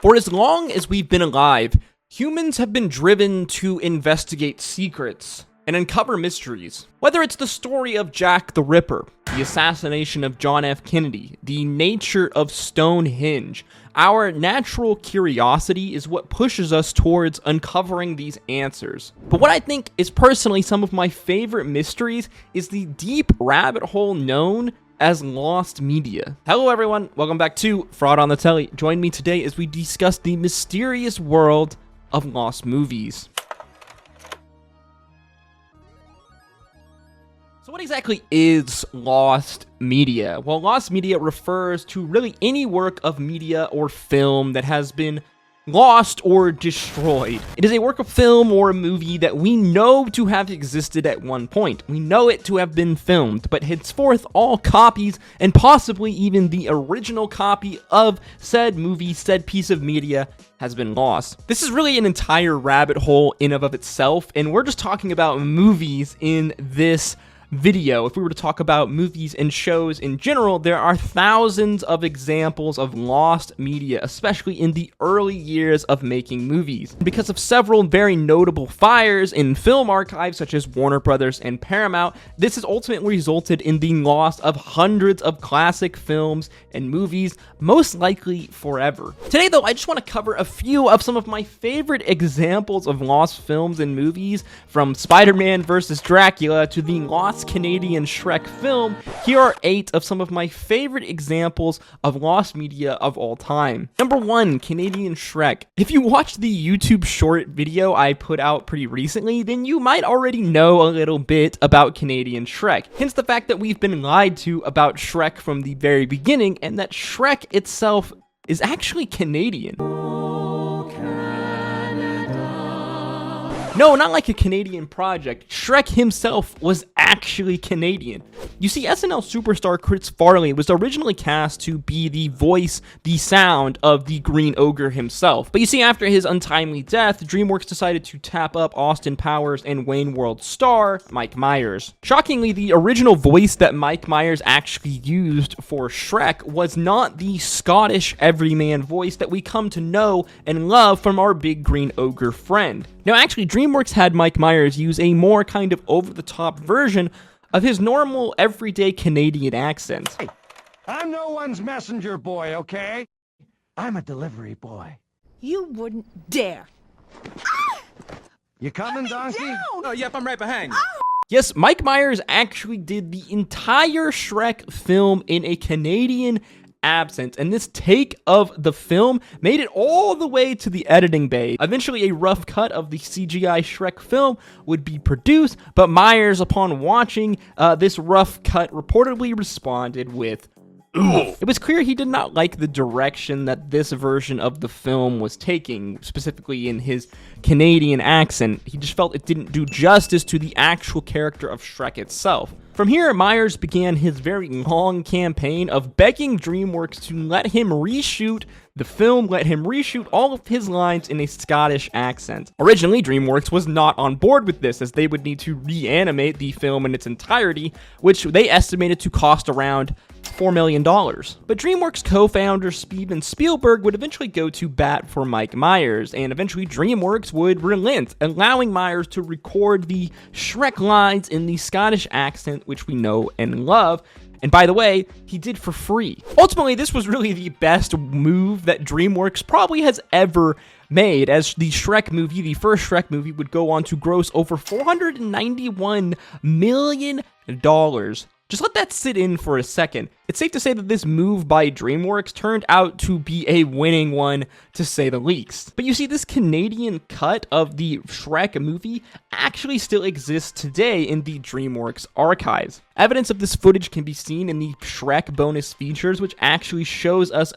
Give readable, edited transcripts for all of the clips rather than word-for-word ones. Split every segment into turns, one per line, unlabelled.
For as long as we've been alive, humans have been driven to investigate secrets and uncover mysteries. Whether it's the story of Jack the Ripper, the assassination of John F. Kennedy, the nature of Stonehenge, our natural curiosity is what pushes us towards uncovering these answers. But what I think is personally some of my favorite mysteries is the deep rabbit hole known as lost media. Hello everyone, welcome back to Fraud on the Telly. Join me today as we discuss the mysterious world of lost movies. So what exactly is lost media? Well, lost media refers to really any work of media or film that has been lost or destroyed. It is a work of film or a movie that we know to have existed at one point. We know it to have been filmed, but henceforth all copies and possibly even the original copy of said movie, said piece of media has been lost. This is really an entire rabbit hole in and of itself, and we're just talking about movies in this video. If we were to talk about movies and shows in general, there are thousands of examples of lost media, especially in the early years of making movies. Because of several very notable fires in film archives such as Warner Brothers and Paramount, this has ultimately resulted in the loss of hundreds of classic films and movies, most likely forever. Today though, I just want to cover a few of some of my favorite examples of lost films and movies, from Spider-Man vs. Dracula to the lost Canadian Shrek film. Here are 8 of some of my favorite examples of lost media of all time. Number 1, Canadian Shrek. If you watched the YouTube short video I put out pretty recently, then you might already know a little bit about Canadian Shrek. Hence the fact that we've been lied to about Shrek from the very beginning, and that Shrek itself is actually Canadian. No, not like a Canadian project. Shrek himself was actually Canadian. You see, SNL superstar Chris Farley was originally cast to be the voice, the sound of the Green Ogre himself. But you see, after his untimely death, DreamWorks decided to tap up Austin Powers and Wayne World star Mike Myers. Shockingly, the original voice that Mike Myers actually used for Shrek was not the Scottish everyman voice that we come to know and love from our big Green Ogre friend. Now, actually, DreamWorks had Mike Myers use a more kind of over-the-top version of his normal, everyday Canadian accent.
Hey, I'm no one's messenger boy, okay? I'm a delivery boy.
You wouldn't dare.
You coming, donkey?
Oh, yep, I'm right behind you.
Yes, Mike Myers actually did the entire Shrek film in a Canadian accent, and this take of the film made it all the way to the editing bay. Eventually, a rough cut of the CGI Shrek film would be produced, but Myers, upon watching this rough cut, reportedly responded with, "Oof." It was clear he did not like the direction that this version of the film was taking, specifically in his Canadian accent. He just felt it didn't do justice to the actual character of Shrek itself. From here, Myers began his very long campaign of begging DreamWorks to let him reshoot the film, let him reshoot all of his lines in a Scottish accent. Originally, DreamWorks was not on board with this, as they would need to reanimate the film in its entirety, which they estimated to cost around $4 million. But DreamWorks co-founder Steven Spielberg would eventually go to bat for Mike Myers, and eventually DreamWorks would relent, allowing Myers to record the Shrek lines in the Scottish accent, which we know and love. And by the way, he did for free. Ultimately, this was really the best move that DreamWorks probably has ever made, as the Shrek movie, the first Shrek movie, would go on to gross over $491 million. Just let that sit in for a second. It's safe to say that this move by DreamWorks turned out to be a winning one, to say the least. But you see, this Canadian cut of the Shrek movie actually still exists today in the DreamWorks archives. Evidence of this footage can be seen in the Shrek bonus features, which actually shows us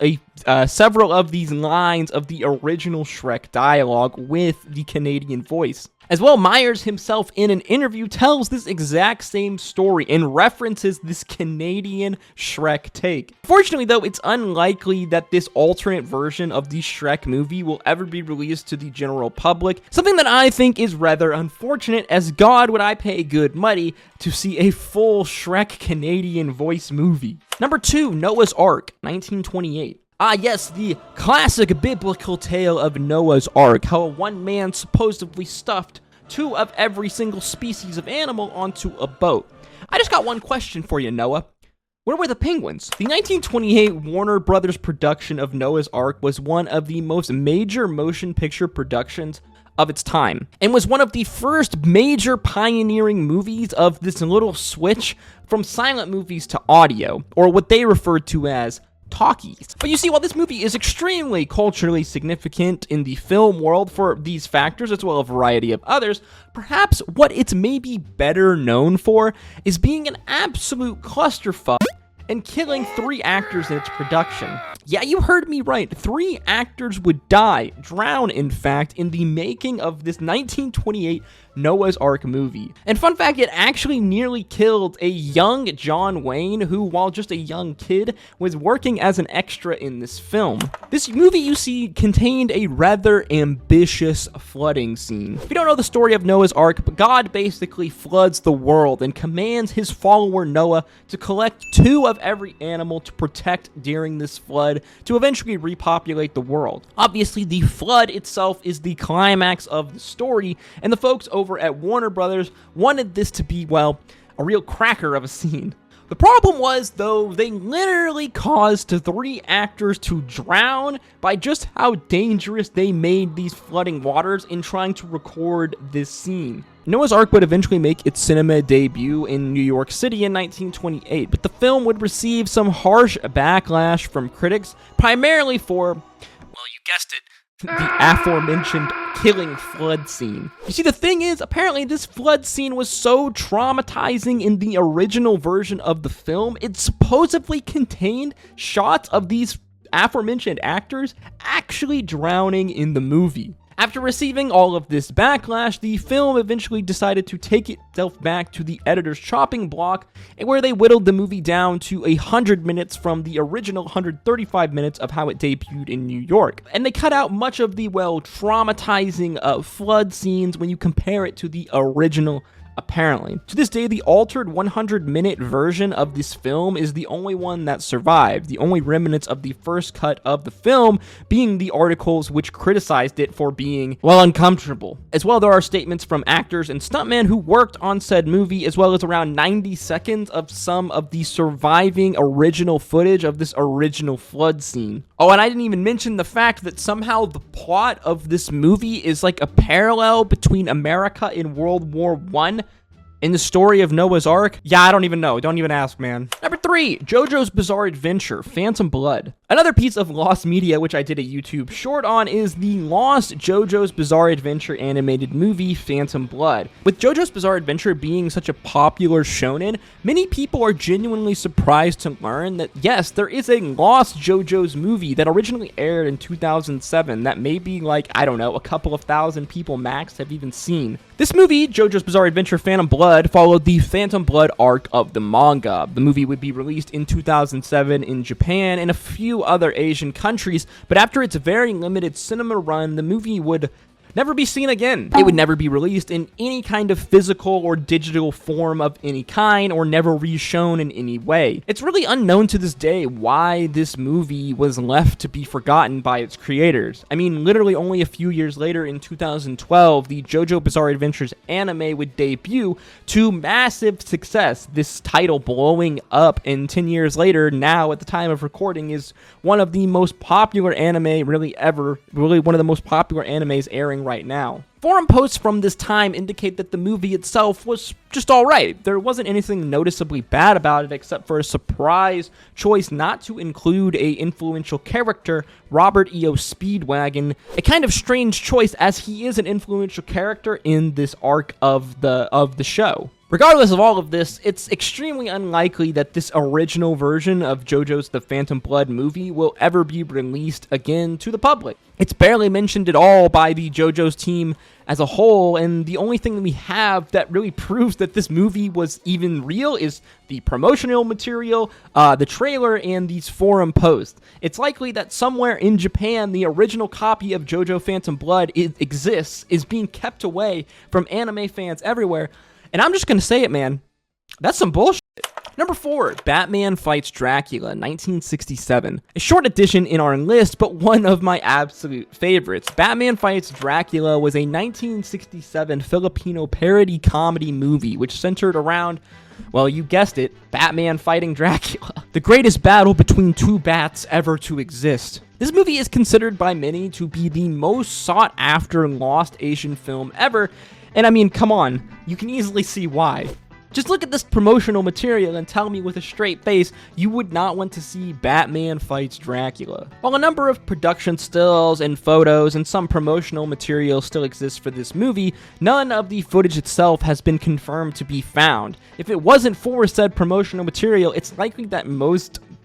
several of these lines of the original Shrek dialogue with the Canadian voice. As well, Myers himself in an interview tells this exact same story and references this Canadian Shrek take. Fortunately though, it's unlikely that this alternate version of the Shrek movie will ever be released to the general public, something that I think is rather unfortunate, as God would I pay good money to see a full Shrek Canadian voice movie. Number 2, Noah's Ark, 1928. Ah yes, the classic biblical tale of Noah's Ark, how one man supposedly stuffed 2 of every single species of animal onto a boat. I just got one question for you, Noah. Where were the penguins? The 1928 Warner Brothers production of Noah's Ark was one of the most major motion picture productions of its time, and was one of the first major pioneering movies of this little switch from silent movies to audio, or what they referred to as talkies. But you see, while this movie is extremely culturally significant in the film world for these factors, as well as a variety of others, perhaps what it's maybe better known for is being an absolute clusterfuck and killing 3 actors in its production. Yeah, you heard me right. 3 actors would die, drown in fact, in the making of this 1928 Noah's Ark movie. And fun fact, it actually nearly killed a young John Wayne who, while just a young kid, was working as an extra in this film. This movie, you see, contained a rather ambitious flooding scene. If you don't know the story of Noah's Ark, God basically floods the world and commands his follower Noah to collect 2 of every animal to protect during this flood to eventually repopulate the world. Obviously, the flood itself is the climax of the story, and the folks over at Warner Brothers wanted this to be, well, a real cracker of a scene. The problem was, though, they literally caused 3 actors to drown by just how dangerous they made these flooding waters in trying to record this scene. Noah's Ark would eventually make its cinema debut in New York City in 1928, but the film would receive some harsh backlash from critics, primarily for, well, you guessed it, the aforementioned killing flood scene. You see, the thing is, apparently this flood scene was so traumatizing in the original version of the film, it supposedly contained shots of these aforementioned actors actually drowning in the movie. After receiving all of this backlash, the film eventually decided to take itself back to the editor's chopping block, where they whittled the movie down to 100 minutes from the original 135 minutes of how it debuted in New York. And they cut out much of the, well, traumatizing flood scenes when you compare it to the original. Apparently. To this day, the altered 100-minute version of this film is the only one that survived, the only remnants of the first cut of the film being the articles which criticized it for being, well, uncomfortable. As well, there are statements from actors and stuntmen who worked on said movie, as well as around 90 seconds of some of the surviving original footage of this original flood scene. Oh, and I didn't even mention the fact that somehow the plot of this movie is like a parallel between America in World War I in the story of Noah's Ark. Yeah, I don't even know. Don't even ask, man. Number 3, JoJo's Bizarre Adventure, Phantom Blood. Another piece of lost media which I did a YouTube short on is the lost JoJo's Bizarre Adventure animated movie, Phantom Blood. With JoJo's Bizarre Adventure being such a popular shonen, many people are genuinely surprised to learn that, yes, there is a lost JoJo's movie that originally aired in 2007 that maybe, like, I don't know, a couple of thousand people max have even seen. This movie, JoJo's Bizarre Adventure Phantom Blood, followed the Phantom Blood arc of the manga. The movie would be released in 2007 in Japan and a few other Asian countries, but after its very limited cinema run, the movie would never be seen again. It would never be released in any kind of physical or digital form of any kind, or never re-shown in any way. It's really unknown to this day why this movie was left to be forgotten by its creators. I mean, literally only a few years later in 2012, the JoJo Bizarre Adventures anime would debut to massive success, this title blowing up, and 10 years later, now at the time of recording, is one of the most popular anime really ever, really one of the most popular animes airing right now. Forum posts from this time indicate that the movie itself was just alright. There wasn't anything noticeably bad about it except for a surprise choice not to include a influential character, Robert E.O. Speedwagon, a kind of strange choice as he is an influential character in this arc of the show. Regardless of all of this, it's extremely unlikely that this original version of JoJo's The Phantom Blood movie will ever be released again to the public. It's barely mentioned at all by the JoJo's team as a whole, and the only thing that we have that really proves that this movie was even real is the promotional material, the trailer, and these forum posts. It's likely that somewhere in Japan, the original copy of JoJo Phantom Blood exists, is being kept away from anime fans everywhere. And I'm just going to say it, man. That's some bullshit. Number 4, Batman Fights Dracula, 1967. A short addition in our list, but one of my absolute favorites. Batman Fights Dracula was a 1967 Filipino parody comedy movie which centered around, well, you guessed it, Batman fighting Dracula. The greatest battle between two bats ever to exist. This movie is considered by many to be the most sought after lost Asian film ever, and I mean, come on, you can easily see why. Just look at this promotional material and tell me with a straight face you would not want to see Batman Fights Dracula. While a number of production stills and photos and some promotional material still exists for this movie, none of the footage itself has been confirmed to be found. If it wasn't for said promotional material, it's likely that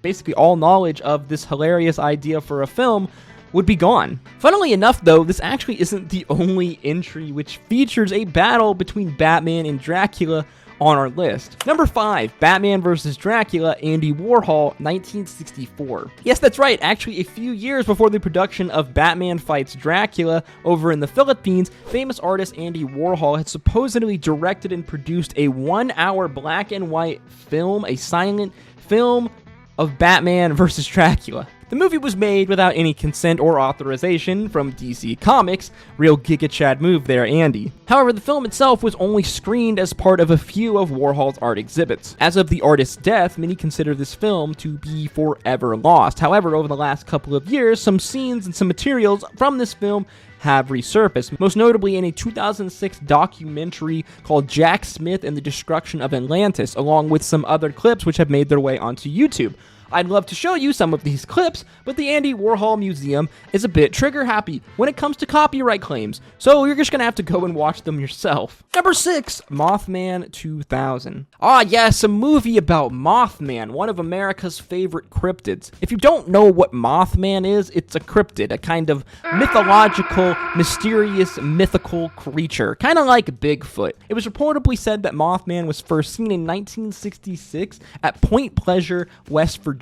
basically all knowledge of this hilarious idea for a film would be gone. Funnily enough though, this actually isn't the only entry which features a battle between Batman and Dracula on our list. Number 5, Batman vs. Dracula, Andy Warhol, 1964. Yes, that's right, actually a few years before the production of Batman Fights Dracula over in the Philippines, famous artist Andy Warhol had supposedly directed and produced a 1-hour black and white film, a silent film of Batman vs. Dracula. The movie was made without any consent or authorization from DC Comics. Real Giga Chad move there, Andy. However, the film itself was only screened as part of a few of Warhol's art exhibits. As of the artist's death, many consider this film to be forever lost. However, over the last couple of years, some scenes and some materials from this film have resurfaced, most notably in a 2006 documentary called Jack Smith and the Destruction of Atlantis, along with some other clips which have made their way onto YouTube. I'd love to show you some of these clips, but the Andy Warhol Museum is a bit trigger happy when it comes to copyright claims, so you're just gonna have to go and watch them yourself. Number 6, Mothman 2000. Ah yes, a movie about Mothman, one of America's favorite cryptids. If you don't know what Mothman is, it's a cryptid, a kind of mythological, mysterious, mythical creature, kind of like Bigfoot. It was reportedly said that Mothman was first seen in 1966 at Point Pleasure, West Virginia.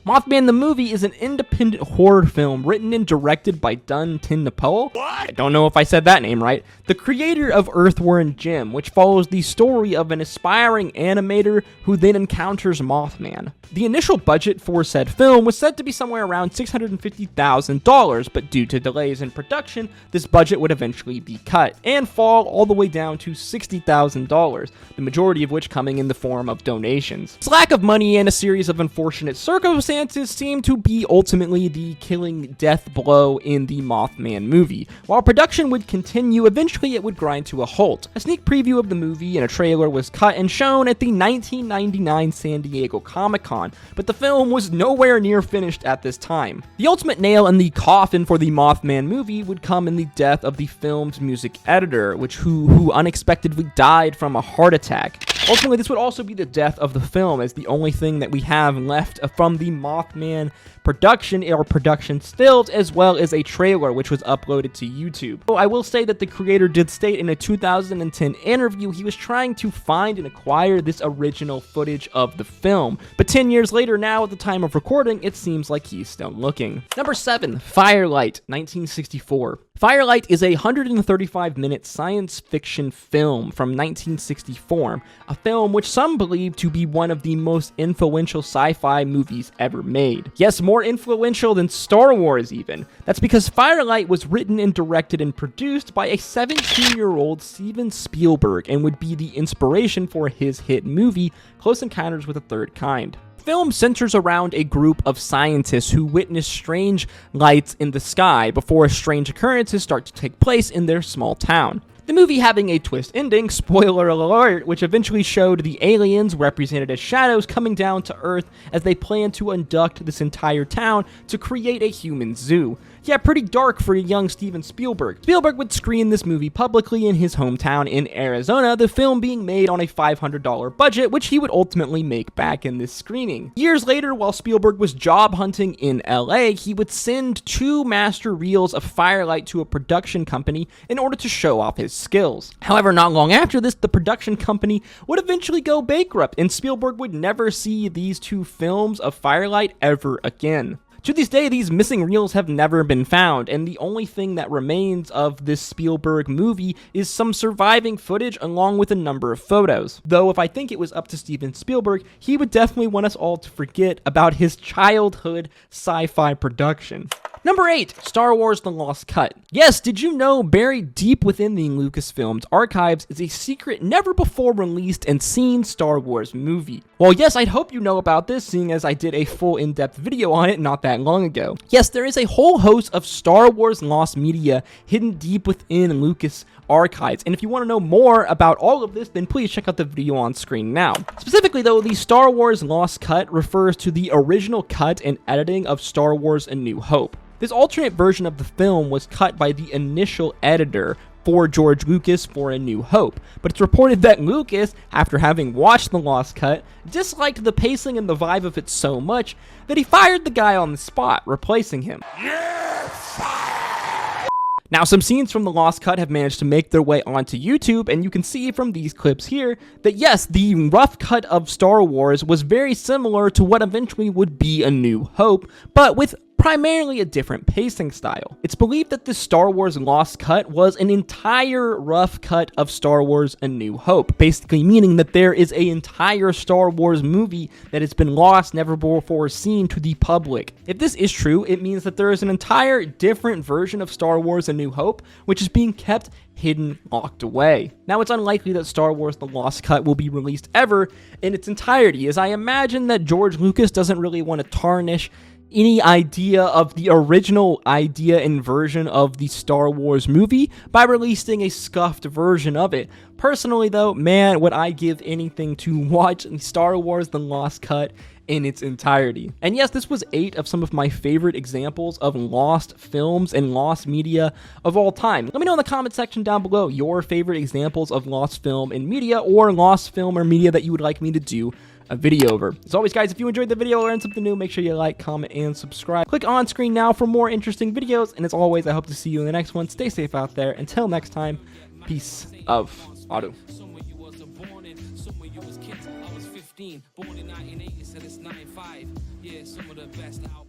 Mothman the movie is an independent horror film written and directed by Dun Tin-Napel. I don't know if I said that name right. The creator of Earthworm Jim, which follows the story of an aspiring animator who then encounters Mothman. The initial budget for said film was said to be somewhere around $650,000, but due to delays in production, this budget would eventually be cut and fall all the way down to $60,000, the majority of which coming in the form of donations. This lack of money and a series of unfortunate circumstances seem to be ultimately the killing death blow in the Mothman movie. While production would continue, eventually it would grind to a halt. A sneak preview of the movie and a trailer was cut and shown at the 1999 San Diego Comic-Con, but the film was nowhere near finished at this time. The ultimate nail in the coffin for the Mothman movie would come in the death of the film's music editor, who unexpectedly died from a heart attack. Ultimately, this would also be the death of the film, as the only thing that we have left from the Mothman production or production stills, as well as a trailer which was uploaded to YouTube. So I will say that the creator did state in a 2010 interview he was trying to find and acquire this original footage of the film, but 10 years later now at the time of recording, it seems like he's still looking. Number 7, Firelight, 1964. Firelight is a 135-minute science fiction film from 1964, a film which some believe to be one of the most influential sci-fi movies ever made. Yes, more influential than Star Wars even. That's because Firelight was written and directed and produced by a 17-year-old Steven Spielberg and would be the inspiration for his hit movie, Close Encounters with the Third Kind. The film centers around a group of scientists who witness strange lights in the sky before strange occurrences start to take place in their small town. The movie having a twist ending, spoiler alert, which eventually showed the aliens, represented as shadows, coming down to Earth as they plan to abduct this entire town to create a human zoo. Yeah, pretty dark for a young Steven Spielberg. Spielberg would screen this movie publicly in his hometown in Arizona, the film being made on a $500 budget, which he would ultimately make back in this screening. Years later, while Spielberg was job hunting in LA, he would send 2 master reels of Firelight to a production company in order to show off his skills. However, not long after this, the production company would eventually go bankrupt, and Spielberg would never see these 2 films of Firelight ever again. To this day, these missing reels have never been found, and the only thing that remains of this Spielberg movie is some surviving footage along with a number of photos. Though if I think it was up to Steven Spielberg, he would definitely want us all to forget about his childhood sci-fi production. Number 8, Star Wars The Lost Cut. Yes, did you know buried deep within the Lucasfilm's archives is a secret never before released and seen Star Wars movie? Well, yes, I'd hope you know about this, seeing as I did a full in-depth video on it not that long ago. Yes, there is a whole host of Star Wars lost media hidden deep within Lucas archives, and if you want to know more about all of this, then please check out the video on screen now. Specifically though, the Star Wars Lost Cut refers to the original cut and editing of Star Wars A New Hope. This alternate version of the film was cut by the initial editor for George Lucas for A New Hope, but it's reported that Lucas, after having watched the Lost Cut, disliked the pacing and the vibe of it so much that he fired the guy on the spot, replacing him. Now, some scenes from the Lost Cut have managed to make their way onto YouTube, and you can see from these clips here that yes, the rough cut of Star Wars was very similar to what eventually would be A New Hope, but with primarily a different pacing style. It's believed that the Star Wars Lost Cut was an entire rough cut of Star Wars A New Hope, basically meaning that there is an entire Star Wars movie that has been lost, never before seen to the public. If this is true, it means that there is an entire different version of Star Wars A New Hope, which is being kept hidden, locked away. Now, it's unlikely that Star Wars The Lost Cut will be released ever in its entirety, as I imagine that George Lucas doesn't really want to tarnish any idea of the original idea and version of the Star Wars movie by releasing a scuffed version of it. Personally though, man, would I give anything to watch Star Wars The Lost Cut in its entirety. And yes, this was 8 of some of my favorite examples of lost films and lost media of all time. Let me know in the comment section down below your favorite examples of lost film and media, or lost film or media that you would like me to do a video over. As always, guys, if you enjoyed the video or learned something new, make sure you like, comment, and subscribe. Click on screen now for more interesting videos, and as always, I hope to see you in the next one. Stay safe out there. Until next time, peace of Auto. Born in 1980, said it's 9-5. Yeah, some of the best out.